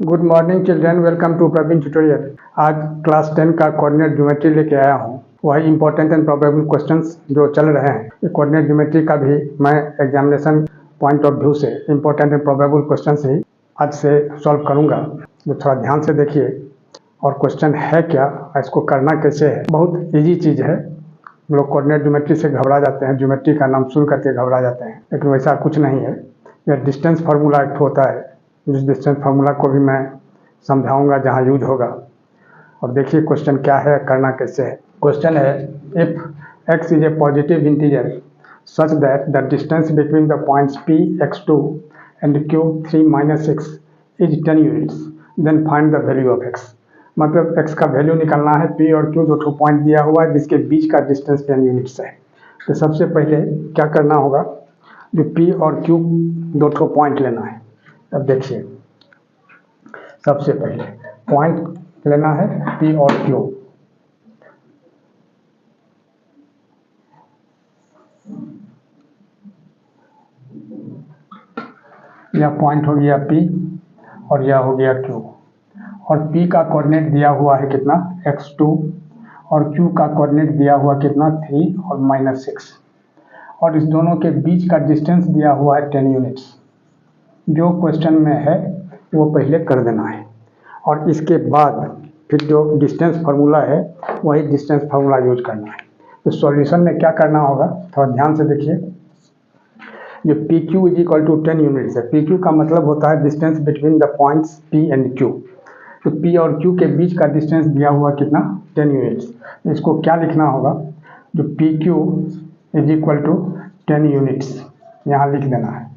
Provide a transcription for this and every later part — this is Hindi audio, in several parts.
Good morning children, welcome to Praveen tutorial. आज क्लास 10 का कोऑर्डिनेट ज्योमेट्री लेके आया हूँ। वही इंपॉर्टेंट एंड प्रोबेबल क्वेश्चंस जो चल रहे हैं, ये कोऑर्डिनेट ज्योमेट्री का भी मैं एग्जामिनेशन पॉइंट ऑफ व्यू से इंपॉर्टेंट एंड प्रोबेबल क्वेश्चंस ही आज से सॉल्व करूँगा। जो थोड़ा ध्यान से देखिए और क्वेश्चन है क्या, इसको करना कैसे है। बहुत ईजी चीज़ है। लोग कोऑर्डिनेट ज्योमेट्री से घबरा जाते हैं, ज्योमेट्री का नाम सुन करके घबरा जाते हैं, लेकिन वैसा कुछ नहीं है। यह डिस्टेंस फार्मूला एक होता है, जिस डिस्टेंस फार्मूला को भी मैं समझाऊंगा जहाँ यूज होगा। और देखिए क्वेश्चन क्या है, करना कैसे है। क्वेश्चन है, if x is a positive integer such that the distance between the points p x2 and q 3 - 6 is 10 units, then find the value of x। मतलब x का वैल्यू निकालना है। p और q दो पॉइंट दिया हुआ है जिसके बीच का डिस्टेंस 10 यूनिट्स है। तो सबसे पहले क्या करना होगा, जो p और q दो पॉइंट लेना है। अब देखिए, सबसे पहले पॉइंट लेना है P और Q। यह पॉइंट हो गया P और यह हो गया Q। और P का कोऑर्डिनेट दिया हुआ है कितना, x2, और Q का कोऑर्डिनेट दिया हुआ कितना 3 और -6। और इस दोनों के बीच का डिस्टेंस दिया हुआ है 10 यूनिट्स। जो क्वेश्चन में है वो पहले कर देना है, और इसके बाद फिर जो डिस्टेंस फार्मूला है वही डिस्टेंस फार्मूला यूज करना है। तो सॉल्यूशन में क्या करना होगा, थोड़ा ध्यान से देखिए। जो P Q is equal to 10 units है। पी क्यू का मतलब होता है distance between the points P and Q. तो पी और क्यू के बीच का डिस्टेंस दिया हुआ कितना, 10 यूनिट्स। इसको क्या लिखना होगा, जो P Q is equal to 10 units यहाँ लिख देना है।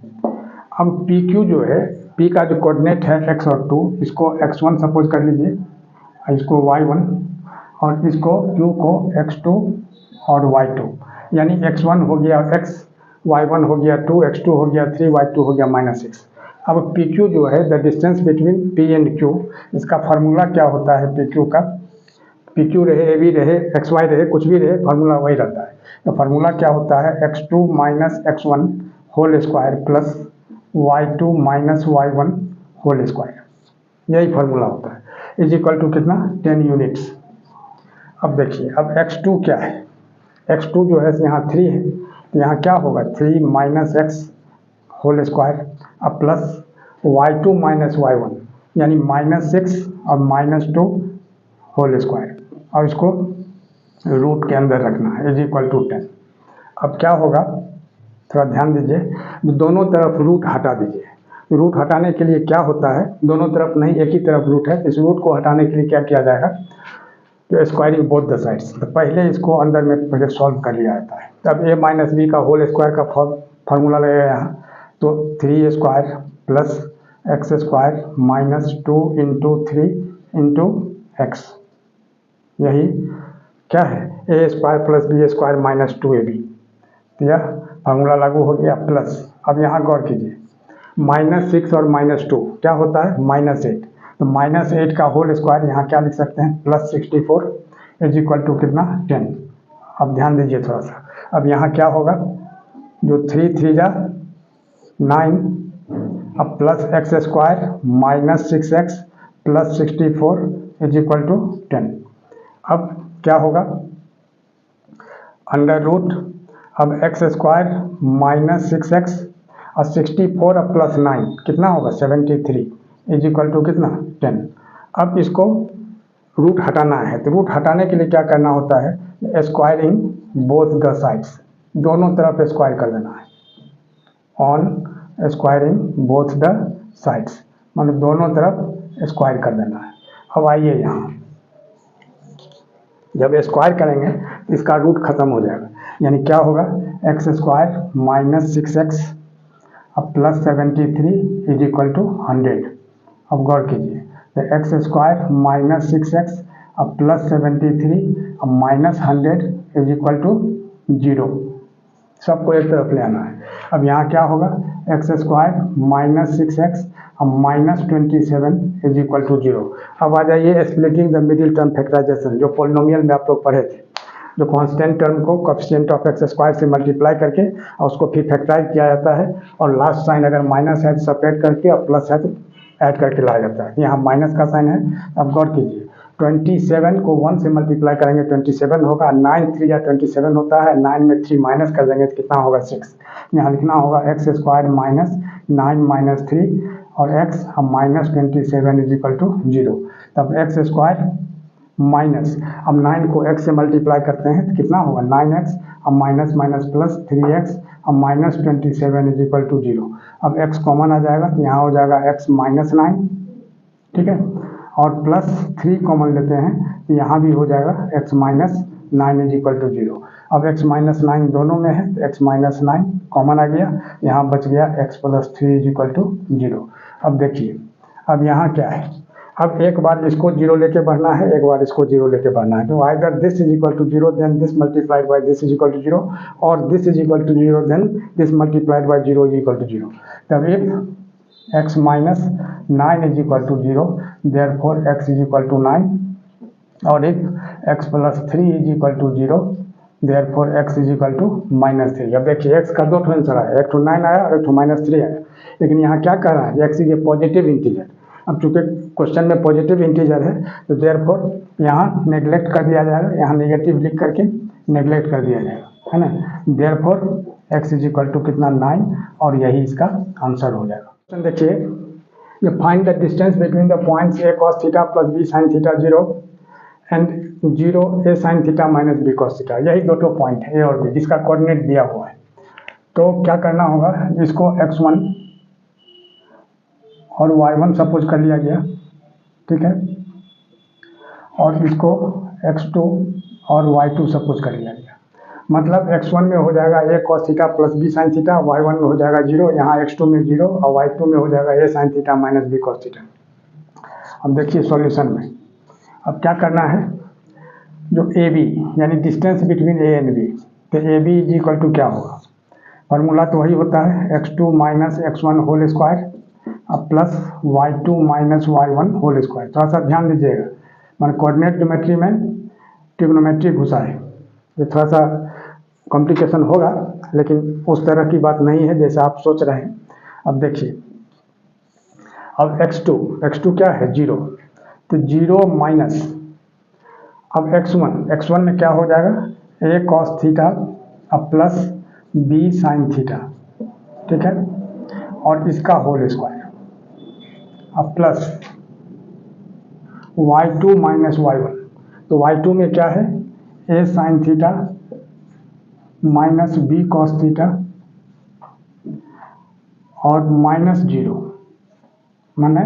अब पी क्यू जो है, P का जो कोऑर्डिनेट है x और 2, इसको x1 सपोज कर लीजिए, इसको y1, और इसको Q को x2 और y2। यानी x1 हो गया x, y1 हो गया 2, x2 हो गया 3, y2 हो गया -6। अब PQ जो है, the distance between P and Q, इसका फार्मूला क्या होता है PQ का। PQ रहे, AB रहे, XY रहे, कुछ भी रहे, फार्मूला वही रहता है। तो फार्मूला क्या होता है, x2 - x1 whole square plus y2 - y1 whole square. यही फार्मूला होता है। इज इक्वल टू कितना, 10 यूनिट्स। अब देखिए, अब x2 क्या है, x2 जो है यहाँ 3 है, तो यहाँ क्या होगा 3 - x होल स्क्वायर, अब प्लस y2 - y1 यानी -6 और -2 होल स्क्वायर, और इसको रूट के अंदर रखना है, इज इक्वल टू 10। अब क्या होगा, थोड़ा ध्यान दीजिए, दोनों तरफ रूट हटा दीजिए। रूट हटाने के लिए क्या होता है, दोनों तरफ नहीं, एक ही तरफ रूट है। इस रूट को हटाने के लिए क्या किया जाएगा, तो स्क्वायरिंग बोथ द साइड्स। तो पहले इसको अंदर में पहले सॉल्व कर लिया जाता है। तब a - b का होल स्क्वायर का फार्मूला लगेगा यहाँ, तो 3 square plus x square -2 × 3 × x। यही क्या है, a square plus b square -2ab। तो यह फार्मूला लागू हो गया। प्लस अब यहाँ गौर कीजिए, -6 और -2 क्या होता है, -8। तो -8 का होल स्क्वायर यहाँ क्या लिख सकते हैं, +64 इज इक्वल टू कितना, 10। अब ध्यान दीजिए थोड़ा सा, अब यहाँ क्या होगा, जो 3 3 जा 9, अब plus x square -6x plus 64 is equal to 10। अब क्या होगा, अंडर रूट, अब x स्क्वायर -6x और 64 और प्लस 9 कितना होगा, 73 इज इक्वल टू कितना, 10। अब इसको रूट हटाना है, तो रूट हटाने के लिए क्या करना होता है, स्क्वायरिंग बोथ द साइड्स, दोनों तरफ स्क्वायर कर देना है। On squaring both the sides, मतलब दोनों तरफ स्क्वायर कर देना है। अब आइए यहाँ, जब स्क्वायर करेंगे तो इसका रूट खत्म हो जाएगा, यानी क्या होगा, x स्क्वायर -6x अब प्लस 73 इज इक्वल टू 100। अब गौर कीजिए, तो x स्क्वायर -6x अब प्लस 73 अब -100 इज इक्वल टू 0। सबको एक तरफ ले आना है। अब यहाँ क्या होगा, x स्क्वायर -6x अब -27 इज इक्वल टू 0। अब आ जाइए splitting the middle term factorization, जो पोलिनोमियल में आप लोग पढ़े थे, जो कांस्टेंट टर्म को कोएफिशिएंट ऑफ एक्स स्क्वायर से मल्टीप्लाई करके और उसको फिर फैक्टराइज किया जाता है, और लास्ट साइन अगर माइनस है तो सेपरेट करके और प्लस है तो ऐड करके लाया जाता है। यहाँ माइनस का साइन है। अब गौर कीजिए, 27 को 1 से मल्टीप्लाई करेंगे 27 होगा, 9 3 या 27 होता है, 9 में 3 माइनस कर देंगे तो कितना होगा 6। यहाँ लिखना होगा एक्स स्क्वायर माइनस 9 माइनस 3 और X minus 27 is equal to 0। तब एक्स स्क्वायर माइनस, अब 9 को x से मल्टीप्लाई करते हैं तो कितना होगा 9x, अब माइनस माइनस प्लस 3x, अब माइनस 27 इज इक्वल टू 0। अब x कॉमन आ जाएगा तो यहाँ हो जाएगा x माइनस 9, ठीक है, और प्लस 3 कॉमन लेते हैं तो यहाँ भी हो जाएगा x minus 9 is equal to 0। अब x माइनस 9 दोनों में है तो x माइनस 9 कॉमन आ गया, यहाँ बच गया x plus 3 is equal to 0। अब देखिए, अब यहाँ क्या है, अब एक बार इसको 0 लेके बढ़ना है, एक बार इसको 0 लेके बढ़ना है। तो either this is equal to 0 then this multiplied by this is equal to 0, और this is equal to 0 then this multiplied by 0 is equal to 0। तब if x minus 9 is equal to 0 therefore x is equal to 9, और if x plus 3 is equal to 0 therefore x is equal to minus 3। अब देखिए x का दो आंसर आया, एक तो 9 आया और एक तो माइनस 3 आया, लेकिन यहाँ क्या कर रहा है, x is a positive integer. अब चूंकि क्वेश्चन में पॉजिटिव इंटीजर है तो देयरफॉर यहाँ नेग्लेक्ट कर दिया जाएगा, यहाँ नेगेटिव लिख करके नेग्लेक्ट कर दिया जाएगा, है ना। Therefore x is equal to कितना 9, और यही इसका आंसर हो जाएगा। क्वेश्चन देखिए, ये find the distance between the points a cos theta plus b sin theta 0 and 0 a sin theta minus b cos theta. यही दो पॉइंट है a और b जिसका कोऑर्डिनेट दिया हुआ है। तो क्या करना होगा, इसको x1 और y1 सपोज कर लिया गया, ठीक है, और इसको x2 और y2 सपोज कर लिया गया। मतलब x1 में हो जाएगा a cos theta plus b sin theta, y1 में हो जाएगा 0, यहाँ x2 में 0 और y2 में हो जाएगा a sin theta minus b cos theta. अब देखिए सॉल्यूशन में अब क्या करना है, जो AB यानी distance between a and b, तो AB इज इक्वल टू क्या होगा, फार्मूला तो वही होता है x2 minus x1 whole square अब plus y2 minus y1 whole square. थोड़ा सा ध्यान दीजिएगा, मैंने कोऑर्डिनेट ज्योमेट्री में ट्रिग्नोमेट्री घुसा है, ये थोड़ा सा कॉम्प्लिकेशन होगा, लेकिन उस तरह की बात नहीं है जैसे आप सोच रहे हैं। अब देखिए, अब x2 क्या है 0, तो 0 माइनस, अब x1 में क्या हो जाएगा a cos थीटा अब प्लस b sin थीटा, ठीक है, और इसका होल स्क्वायर अब प्लस y2 माइनस y1, तो y2 में क्या है a sin theta minus b cos theta और माइनस 0, माने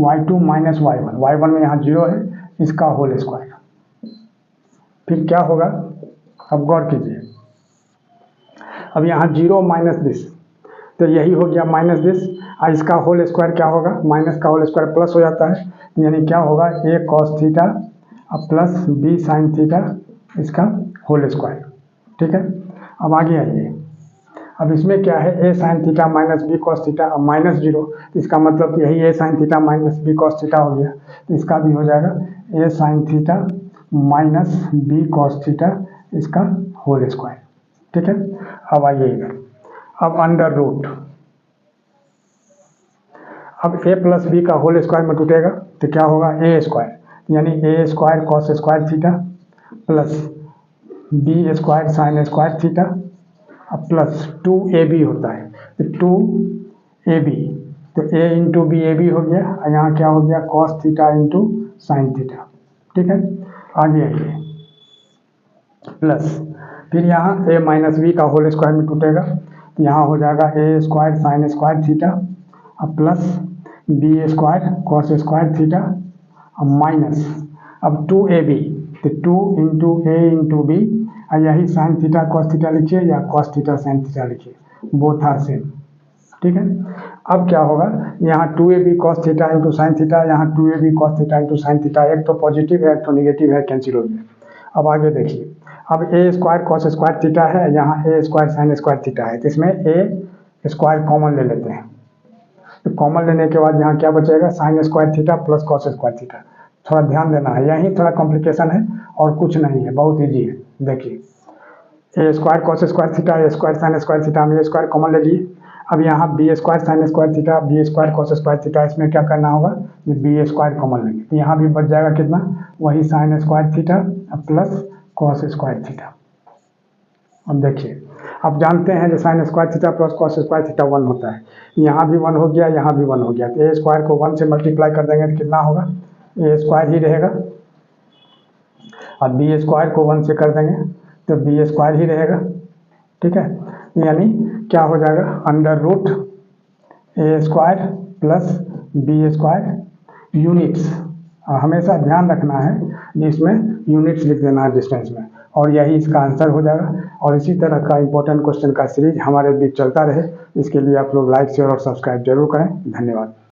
y2 माइनस y1 में यहाँ 0 है, इसका होल स्क्वायर। फिर क्या होगा, अब गौर कीजिए, अब यहाँ 0 माइनस दिस, तो यही हो गया माइनस दिस, और इसका होल स्क्वायर क्या होगा, माइनस का होल स्क्वायर प्लस हो जाता है, यानी क्या होगा a cos थीटा अब प्लस b sin थीटा इसका होल स्क्वायर, ठीक है। अब आगे आइए, अब इसमें क्या है a sin theta minus b cos theta अब माइनस 0, तो इसका मतलब यही a sin theta minus b cos theta हो गया, तो इसका भी हो जाएगा a sin theta minus b cos theta इसका होल स्क्वायर, ठीक है। अब आइए इधर, अब अंडर रूट, अब a प्लस बी का होल स्क्वायर में टूटेगा तो क्या होगा a स्क्वायर, यानी a square cos square theta plus b square sine square theta अब प्लस 2ab होता है, तो 2ab, तो a into B A B हो गया, और यहाँ क्या हो गया cos theta into sine theta, ठीक है। आगे आइए, प्लस फिर यहाँ a माइनस बी का होल स्क्वायर में टूटेगा, तो यहाँ हो जाएगा a square sine square theta अब plus b square cos square theta अब माइनस, अब 2ab, तो 2 इंटू a इंटू बी, और यही साइन थीटा कॉस थीटा लिखिए या कॉस थीटा साइन थीटा लिखिए, बोथ आर सेम, ठीक है। अब क्या होगा, यहाँ 2ab cos theta into sine theta, यहाँ 2ab cos theta into sine theta, एक तो पॉजिटिव है एक तो निगेटिव है, कैंसिल हो गया। अब आगे देखिए, अब a square cos square theta है, यहाँ a square sine square theta है, तो इसमें a स्क्वायर कॉमन ले लेते हैं, तो कॉमन लेने के बाद यहाँ क्या बचेगा sign square theta plus cos square theta. थोड़ा ध्यान देना है, यही थोड़ा कॉम्प्लिकेशन है और कुछ नहीं है, बहुत ईजी है। देखिए, A square cos square theta, A square sine square theta में ए स्क्वायर कॉमन ले लिए, अब यहाँ B square sine square theta, B square cos square theta, इसमें क्या करना होगा, ये बी स्क्वायर कॉमन लेंगे, तो यहाँ भी बच जाएगा कितना, वही sign square theta plus cos square theta. अब देखिए, अब जानते हैं जो sign square theta plus cos square theta 1 होता है, यहाँ भी 1 हो गया, यहाँ भी 1 हो गया, तो ए स्क्वायर को 1 से मल्टीप्लाई कर देंगे तो कितना होगा, ए स्क्वायर ही रहेगा, और बी स्क्वायर को 1 से कर देंगे तो बी स्क्वायर ही रहेगा, ठीक है। यानी क्या हो जाएगा, under root A square plus B square units, हमेशा ध्यान रखना है इसमें यूनिट्स लिख देना है डिस्टेंस में, और यही इसका आंसर हो जाएगा। और इसी तरह का इंपॉर्टेंट क्वेश्चन का सीरीज हमारे बीच चलता रहे, इसके लिए आप लोग लाइक शेयर और सब्सक्राइब जरूर करें। धन्यवाद।